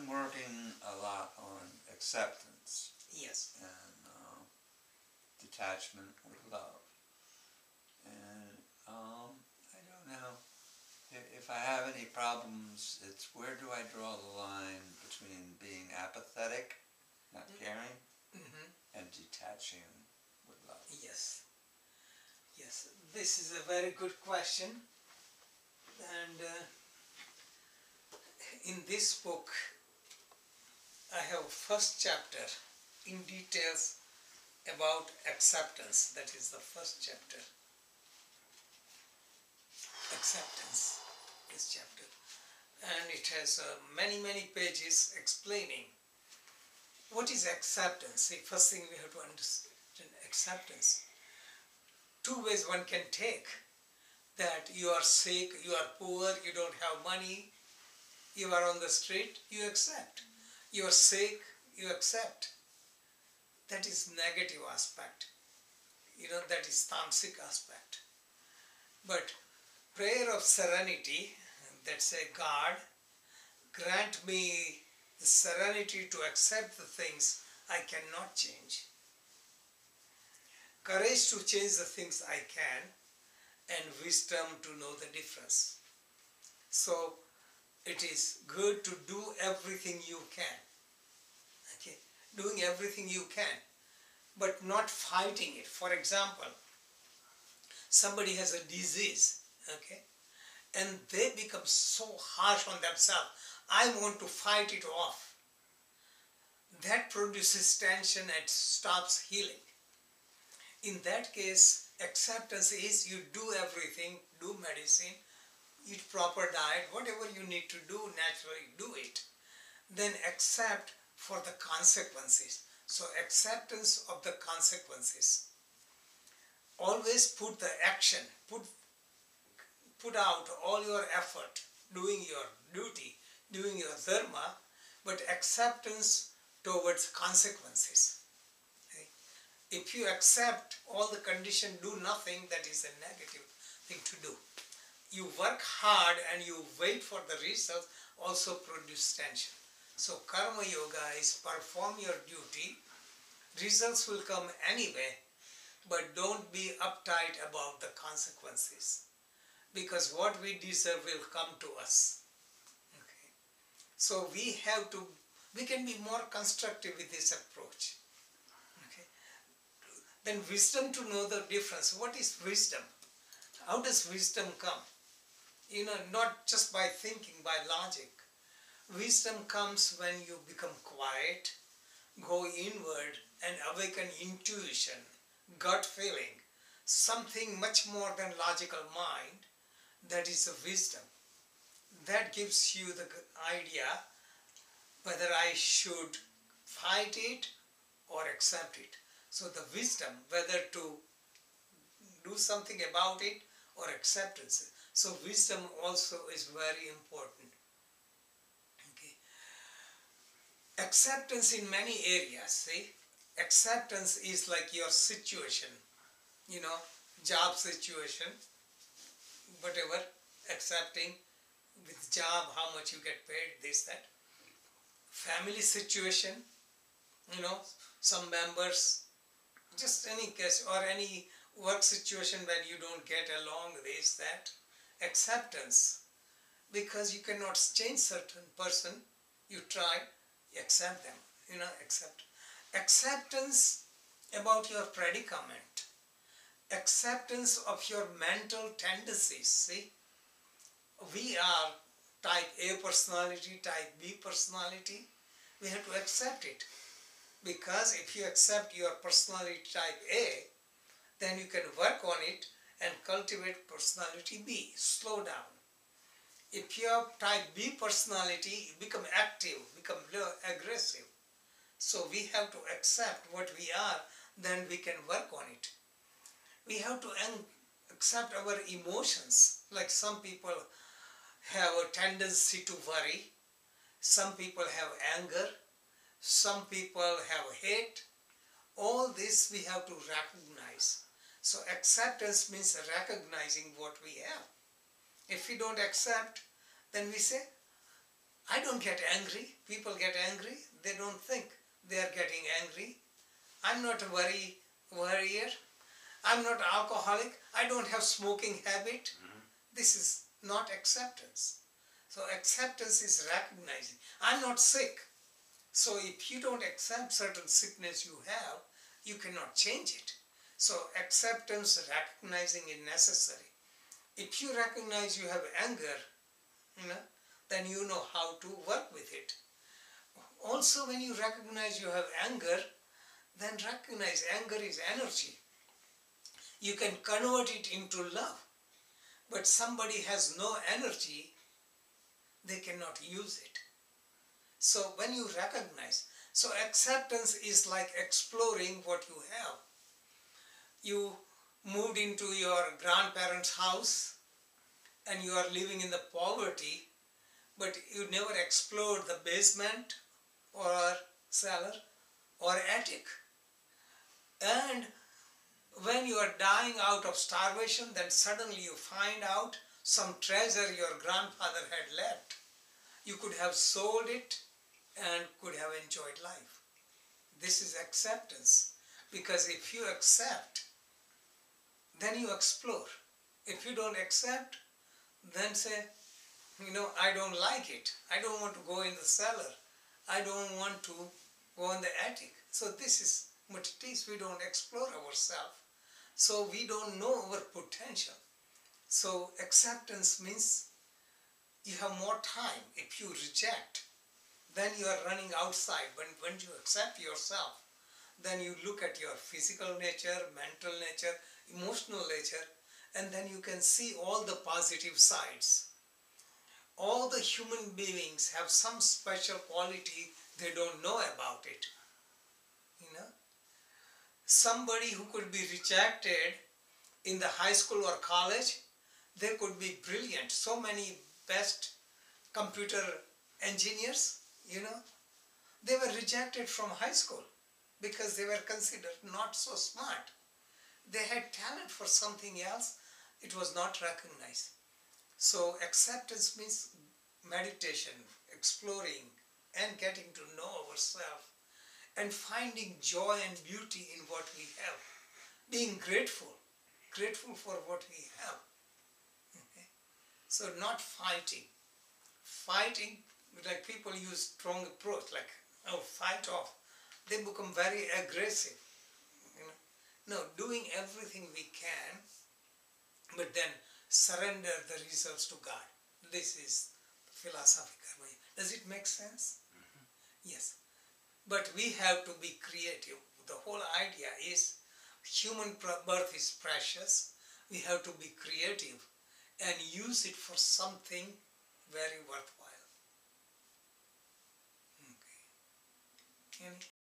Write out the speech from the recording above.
been working a lot on acceptance. Yes. And detachment with love. And I don't know. If I have any problems, it's where do I draw the line between being apathetic, not caring, and detaching with love? Yes. Yes. This is a very good question. And in this book, I have first chapter in details about acceptance. That is the first chapter. Acceptance, this chapter. And it has many pages explaining what is acceptance. See, first thing we have to understand acceptance. Two ways one can take that: you are sick, you are poor, you don't have money, you are on the street, you accept. You are sick, you accept. That is negative aspect. That is tamasic aspect. But prayer of serenity, that say, God, grant me the serenity to accept the things I cannot change. Courage to change the things I can, and wisdom to know the difference. So, it is good to do everything you can. Okay, doing everything you can, but not fighting it. For example, somebody has a disease, okay, and they become so harsh on themselves. I want to fight it off. That produces tension and stops healing. In that case, acceptance is you do everything, do medicine, eat proper diet, whatever you need to do, naturally do it. Then accept for the consequences. So acceptance of the consequences. Always put the action, put out all your effort, doing your duty, doing your dharma, but acceptance towards consequences. Okay? If you accept all the condition, do nothing, that is a negative thing to do. You work hard and you wait for the result, also produce tension. So karma yoga is perform your duty, results will come anyway, but don't be uptight about the consequences, because what we deserve will come to us. Okay. So we can be more constructive with this approach. Okay. Then wisdom to know the difference. What is wisdom? How does wisdom come? Not just by thinking, by logic. Wisdom comes when you become quiet, go inward and awaken intuition, gut feeling, something much more than logical mind. That is the wisdom. That gives you the idea whether I should fight it or accept it. So the wisdom, whether to do something about it or acceptance. So wisdom also is very important. Okay. Acceptance in many areas. See, acceptance is like your situation, job situation, whatever, accepting with job, how much you get paid, this, that. Family situation, some members, just any case, or any work situation when you don't get along, this, that. Acceptance, because you cannot change certain person, you try, accept them, accept. Acceptance about your predicament, acceptance of your mental tendencies. See, we are type A personality, type B personality. We have to accept it, because if you accept your personality type A, then you can work on it and cultivate personality B. Slow down. If you have type B personality, you become active, become aggressive. So we have to accept what we are, then we can work on it. We have to accept our emotions. Like some people have a tendency to worry, some people have anger, some people have hate. All this we have to recognize. So acceptance means recognizing what we have. If we don't accept, then we say, I don't get angry. People get angry. They don't think they are getting angry. I'm not a worrier. I'm not alcoholic. I don't have smoking habit. This is not acceptance. So acceptance is recognizing. I'm not sick. So if you don't accept certain sickness you have, you cannot change it. So acceptance, recognizing is necessary. If you recognize you have anger, then you know how to work with it. Also, when you recognize you have anger, then recognize anger is energy. You can convert it into love. But somebody has no energy, they cannot use it. So when you recognize, so acceptance is like exploring what you have. You moved into your grandparents' house and you are living in the poverty, but you never explored the basement or cellar or attic. And when you are dying out of starvation, then suddenly you find out some treasure your grandfather had left. You could have sold it and could have enjoyed life. This is acceptance. Because if you accept, then you explore. If you don't accept, then say, I don't like it. I don't want to go in the cellar. I don't want to go in the attic. So this is what it is. We don't explore ourselves. So we don't know our potential. So acceptance means you have more time. If you reject, then you are running outside. When you accept yourself, then you look at your physical nature, mental nature, emotional nature, and then you can see all the positive sides. All the human beings have some special quality they don't know about it. Somebody who could be rejected in the high school or college, they could be brilliant. So many best computer engineers, they were rejected from high school because they were considered not so smart. They had talent for something else. It was not recognized. So acceptance means meditation, exploring, and getting to know ourselves, and finding joy and beauty in what we have. Being grateful for what we have. Okay? So not fighting. Fighting, like people use strong approach, like, fight off. They become very aggressive. No, doing everything we can, but then surrender the results to God. This is philosophical way. Does it make sense? Yes. But we have to be creative. The whole idea is human birth is precious. We have to be creative and use it for something very worthwhile. Okay.